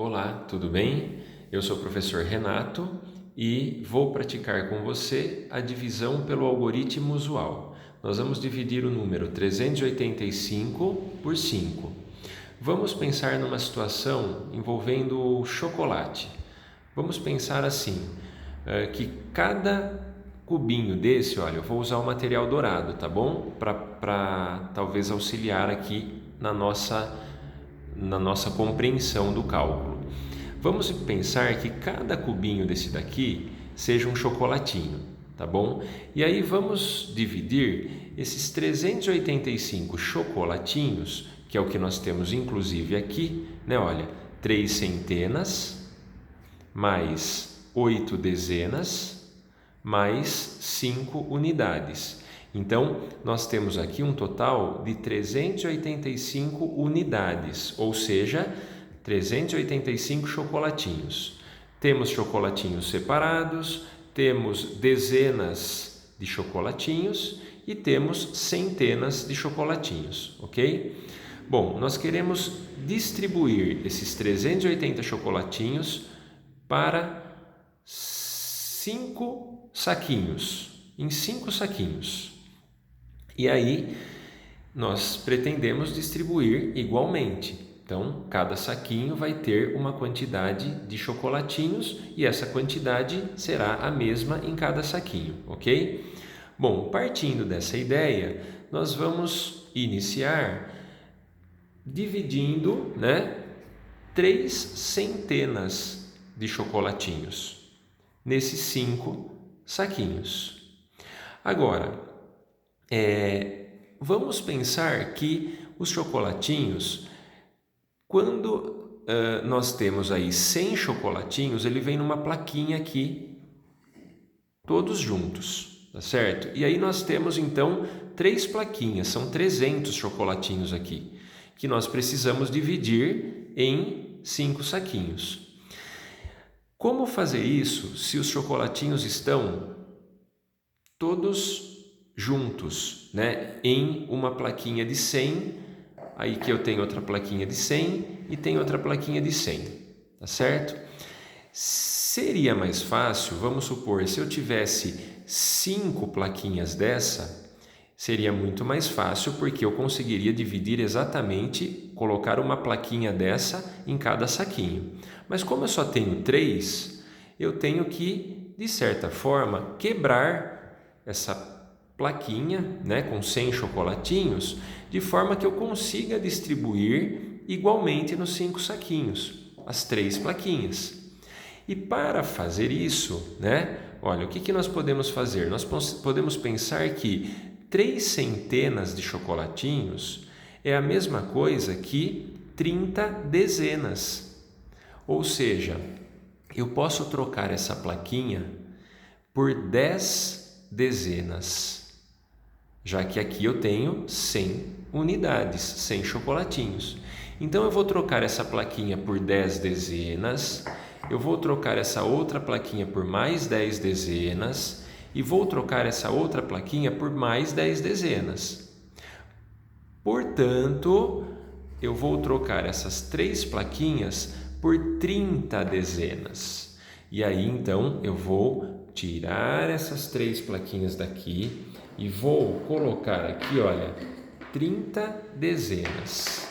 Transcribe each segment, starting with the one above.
Olá, tudo bem? Eu sou o professor Renato e vou praticar com você a divisão pelo algoritmo usual. Nós vamos dividir o número 385 por 5. Vamos pensar numa situação envolvendo chocolate. Vamos pensar assim, que cada cubinho desse, olha, eu vou usar o material dourado, tá bom? Para talvez auxiliar aqui na nossa compreensão do cálculo. Vamos pensar que cada cubinho desse daqui seja um chocolatinho, tá bom? E aí vamos dividir esses 385 chocolatinhos, que é o que nós temos inclusive aqui, né? Olha, 3 centenas, mais 8 dezenas, mais 5 unidades. Então, nós temos aqui um total de 385 unidades, ou seja, 385 chocolatinhos. Temos chocolatinhos separados, temos dezenas de chocolatinhos e temos centenas de chocolatinhos, ok? Bom, nós queremos distribuir esses 380 chocolatinhos para 5 saquinhos, em 5 saquinhos. E aí, nós pretendemos distribuir igualmente. Então, cada saquinho vai ter uma quantidade de chocolatinhos e essa quantidade será a mesma em cada saquinho, ok? Bom, partindo dessa ideia, nós vamos iniciar dividindo, 3 centenas de chocolatinhos nesses 5 saquinhos. Agora, vamos pensar que os chocolatinhos, quando nós temos aí 100 chocolatinhos, ele vem numa plaquinha aqui, todos juntos, tá certo? E aí nós temos então 3 plaquinhas, são 300 chocolatinhos aqui, que nós precisamos dividir em 5 saquinhos. Como fazer isso se os chocolatinhos estão todos juntos, em uma plaquinha de 100, aí que eu tenho outra plaquinha de 100 e tenho outra plaquinha de 100, tá certo? Seria mais fácil, vamos supor, se eu tivesse 5 plaquinhas dessa, seria muito mais fácil porque eu conseguiria dividir exatamente, colocar uma plaquinha dessa em cada saquinho. Mas como eu só tenho 3, eu tenho que, de certa forma, quebrar essa plaquinha, com 100 chocolatinhos, de forma que eu consiga distribuir igualmente nos 5 saquinhos, as 3 plaquinhas. E para fazer isso, olha, o que nós podemos fazer? Nós podemos pensar que 3 centenas de chocolatinhos é a mesma coisa que 30 dezenas. Ou seja, eu posso trocar essa plaquinha por 10 dezenas, já que aqui eu tenho 100 unidades, 100 chocolatinhos. Então eu vou trocar essa plaquinha por 10 dezenas, eu vou trocar essa outra plaquinha por mais 10 dezenas e vou trocar essa outra plaquinha por mais 10 dezenas. Portanto, eu vou trocar essas 3 plaquinhas por 30 dezenas. E aí então eu vou tirar essas 3 plaquinhas daqui e vou colocar aqui, olha, 30 dezenas,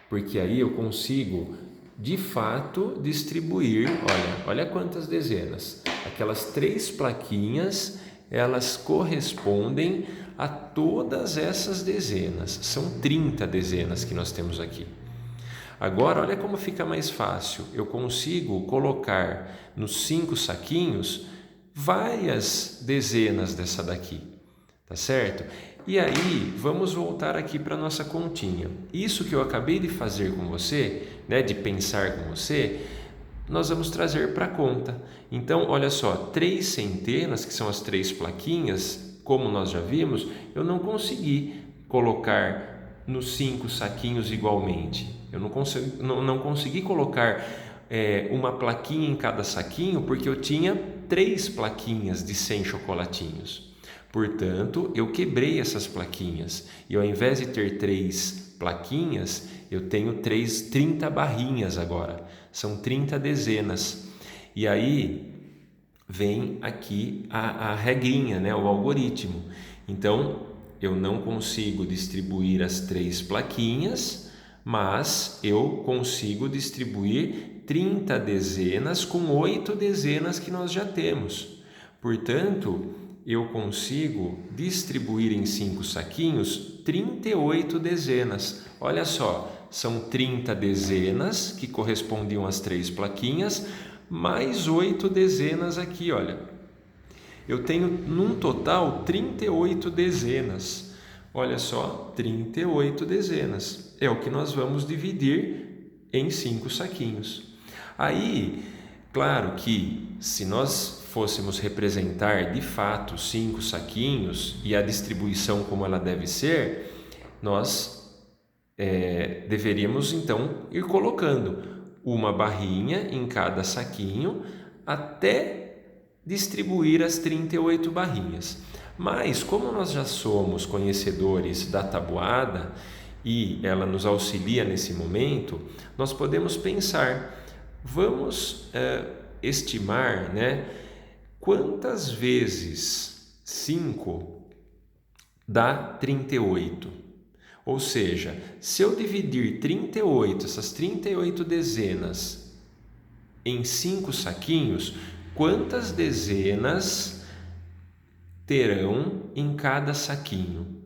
porque aí eu consigo, de fato, distribuir, olha quantas dezenas. Aquelas 3 plaquinhas, elas correspondem a todas essas dezenas, são 30 dezenas que nós temos aqui. Agora, olha como fica mais fácil, eu consigo colocar nos 5 saquinhos várias dezenas dessa daqui. Tá certo? E aí, vamos voltar aqui para a nossa continha. Isso que eu acabei de fazer com você, de pensar com você, nós vamos trazer para a conta. Então, olha só, 3 centenas, que são as 3 plaquinhas, como nós já vimos, eu não consegui colocar nos 5 saquinhos igualmente. Eu não consegui colocar uma plaquinha em cada saquinho, porque eu tinha 3 plaquinhas de 100 chocolatinhos. Portanto, eu quebrei essas plaquinhas e ao invés de ter 3 plaquinhas, Eu tenho 30 barrinhas agora, são 30 dezenas. E aí vem aqui a regrinha, né? O algoritmo. Então, eu não consigo distribuir as 3 plaquinhas, mas eu consigo distribuir 30 dezenas com 8 dezenas que nós já temos. Portanto, eu consigo distribuir em 5 saquinhos 38 dezenas. Olha só, são 30 dezenas que correspondiam às 3 plaquinhas, mais 8 dezenas aqui, olha. Eu tenho num total 38 dezenas. Olha só, 38 dezenas. É o que nós vamos dividir em 5 saquinhos. Aí, claro que se nós fôssemos representar de fato 5 saquinhos e a distribuição como ela deve ser, nós deveríamos então ir colocando uma barrinha em cada saquinho até distribuir as 38 barrinhas. Mas como nós já somos conhecedores da tabuada e ela nos auxilia nesse momento, nós podemos pensar, vamos estimar, né, quantas vezes 5 dá 38. Ou seja, se eu dividir 38, essas 38 dezenas, em 5 saquinhos, quantas dezenas terão em cada saquinho?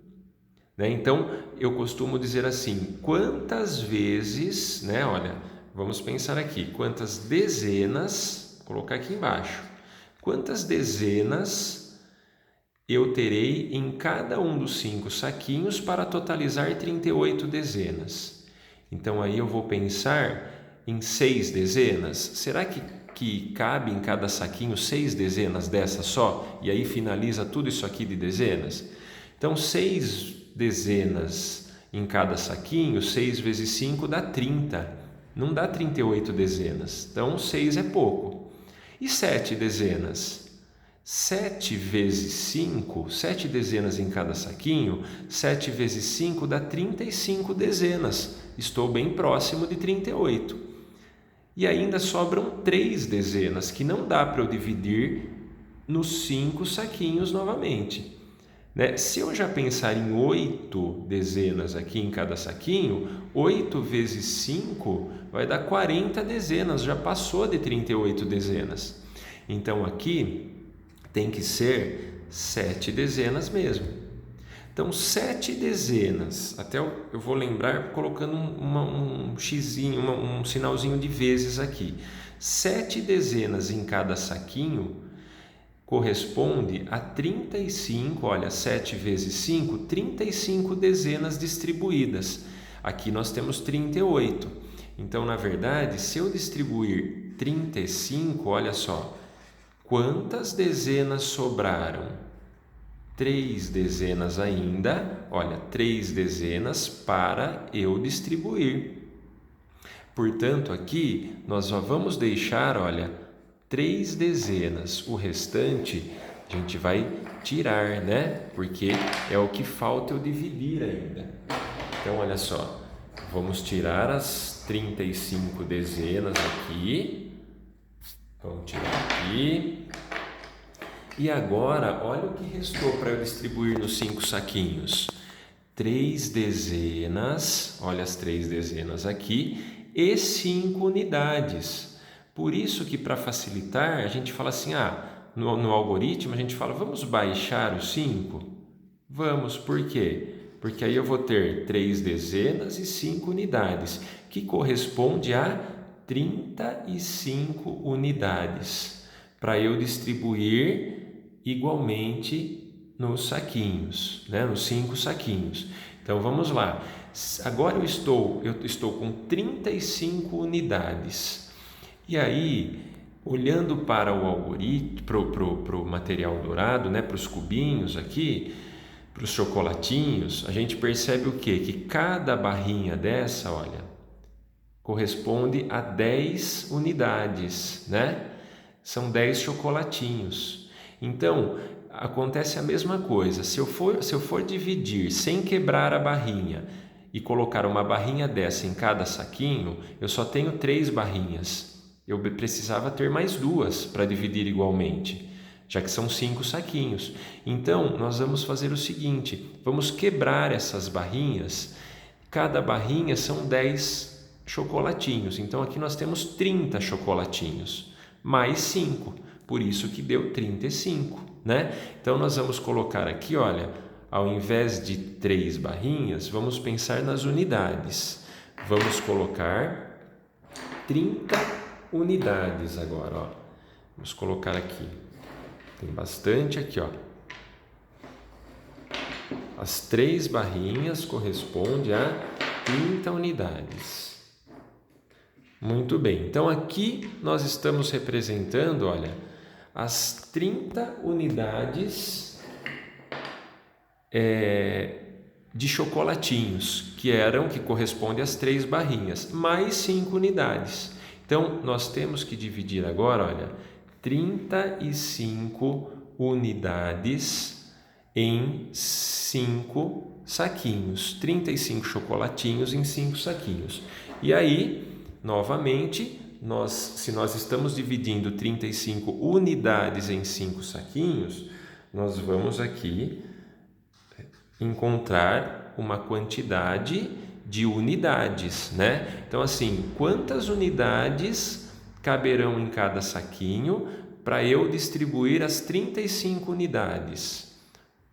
Né? Então, eu costumo dizer assim, quantas vezes, né? Olha, vamos pensar aqui, quantas dezenas, vou colocar aqui embaixo, quantas dezenas eu terei em cada um dos 5 saquinhos para totalizar 38 dezenas. Então, aí eu vou pensar em 6 dezenas. Será que cabe em cada saquinho 6 dezenas dessa só? E aí finaliza tudo isso aqui de dezenas? Então, 6 dezenas em cada saquinho, 6 vezes 5 dá 30. Não dá 38 dezenas. Então, 6 é pouco. E 7 dezenas? 7 vezes 5, 7 dezenas em cada saquinho, 7 vezes 5 dá 35 dezenas. Estou bem próximo de 38. E ainda sobram 3 dezenas, que não dá para eu dividir nos 5 saquinhos novamente. Né? Se eu já pensar em 8 dezenas aqui em cada saquinho, 8 vezes 5 vai dar 40 dezenas, já passou de 38 dezenas. Então, aqui tem que ser 7 dezenas mesmo. Então, 7 dezenas, até eu vou lembrar colocando um xizinho, um sinalzinho de vezes aqui. 7 dezenas em cada saquinho corresponde a 35, olha, 7 vezes 5, 35 dezenas distribuídas. Aqui nós temos 38. Então, na verdade, se eu distribuir 35, olha só, quantas dezenas sobraram? 3 dezenas ainda, olha, 3 dezenas para eu distribuir. Portanto, aqui nós já vamos deixar, olha, 3 dezenas. O restante a gente vai tirar, né? Porque é o que falta eu dividir ainda. Então, olha só, vamos tirar as 35 dezenas aqui. Vamos tirar aqui. E agora, olha o que restou para eu distribuir nos 5 saquinhos. 3 dezenas, olha as 3 dezenas aqui, e 5 unidades. Por isso que para facilitar, a gente fala assim, no algoritmo a gente fala, vamos baixar os 5? Vamos, por quê? Porque aí eu vou ter 3 dezenas e 5 unidades, que corresponde a 35 unidades, para eu distribuir igualmente nos saquinhos, né? Nos 5 saquinhos. Então vamos lá. Agora eu estou com 35 unidades. E aí, olhando para o algoritmo, para o material dourado, né? Para os cubinhos aqui, para os chocolatinhos, a gente percebe o quê? Que cada barrinha dessa, olha, corresponde a 10 unidades, né? São 10 chocolatinhos. Então, acontece a mesma coisa. Se eu for dividir sem quebrar a barrinha e colocar uma barrinha dessa em cada saquinho, eu só tenho 3 barrinhas. Eu precisava ter mais 2 para dividir igualmente, já que são 5 saquinhos. Então, nós vamos fazer o seguinte, vamos quebrar essas barrinhas. Cada barrinha são 10 chocolatinhos. Então, aqui nós temos 30 chocolatinhos, mais 5. Por isso que deu 35, né? Então, nós vamos colocar aqui, olha, ao invés de 3 barrinhas, vamos pensar nas unidades. Vamos colocar 30 unidades agora, ó. Vamos colocar aqui. Tem bastante aqui, ó. As 3 barrinhas correspondem a 30 unidades. Muito bem. Então, aqui nós estamos representando, olha, as 30 unidades de chocolatinhos, que corresponde às 3 barrinhas, mais 5 unidades. Então, nós temos que dividir agora, olha, 35 unidades em 5 saquinhos, 35 chocolatinhos em 5 saquinhos. E aí, novamente, se nós estamos dividindo 35 unidades em 5 saquinhos, nós vamos aqui encontrar uma quantidade de unidades, né? Então, assim, quantas unidades caberão em cada saquinho para eu distribuir as 35 unidades?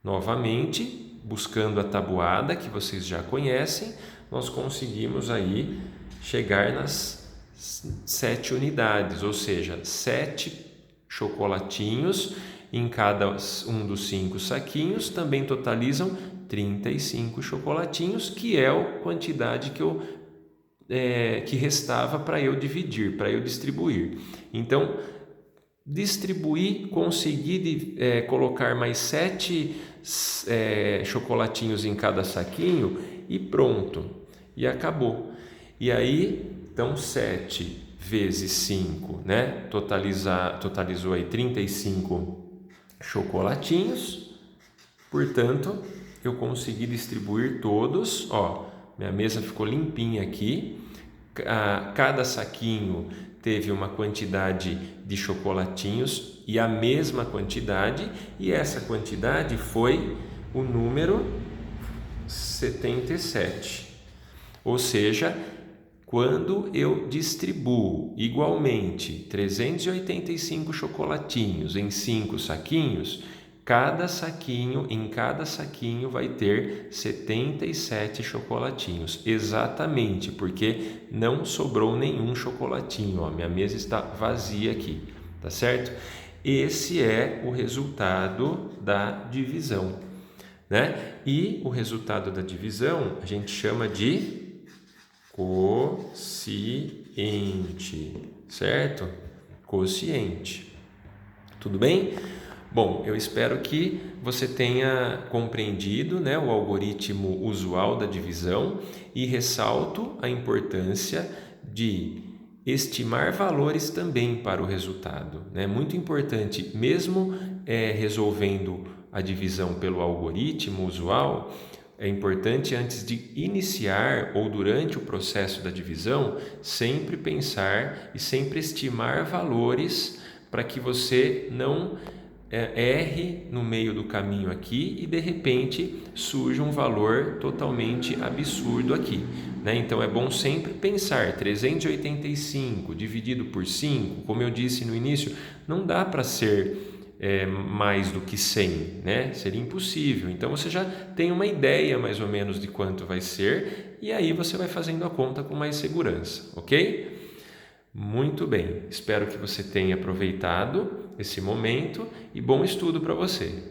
Novamente, buscando a tabuada que vocês já conhecem, nós conseguimos aí chegar nas 7 unidades, ou seja, 7 chocolatinhos em cada um dos 5 saquinhos, também totalizam 35 chocolatinhos, que é a quantidade que restava para eu dividir, para eu distribuir. Então, consegui colocar mais 7 chocolatinhos em cada saquinho e pronto, e acabou. E aí, então, 7 vezes 5, né? Totalizou aí 35 chocolatinhos, portanto, eu consegui distribuir todos, ó, minha mesa ficou limpinha aqui, cada saquinho teve uma quantidade de chocolatinhos e a mesma quantidade, e essa quantidade foi o número 77, ou seja, quando eu distribuo igualmente 385 chocolatinhos em 5 saquinhos, em cada saquinho vai ter 77 chocolatinhos, exatamente, porque não sobrou nenhum chocolatinho, ó, minha mesa está vazia aqui, tá certo? Esse é o resultado da divisão, né? E o resultado da divisão a gente chama de quociente, certo? Quociente. Tudo bem? Bom, eu espero que você tenha compreendido, né, o algoritmo usual da divisão e ressalto a importância de estimar valores também para o resultado. É muito importante, mesmo resolvendo a divisão pelo algoritmo usual, é importante antes de iniciar ou durante o processo da divisão, sempre pensar e sempre estimar valores para que você não erre no meio do caminho aqui e de repente surge um valor totalmente absurdo aqui, né? Então é bom sempre pensar 385 dividido por 5, como eu disse no início, não dá para ser mais do que 100, né? Seria impossível. Então você já tem uma ideia mais ou menos de quanto vai ser e aí você vai fazendo a conta com mais segurança, ok? Muito bem, espero que você tenha aproveitado esse momento e bom estudo para você.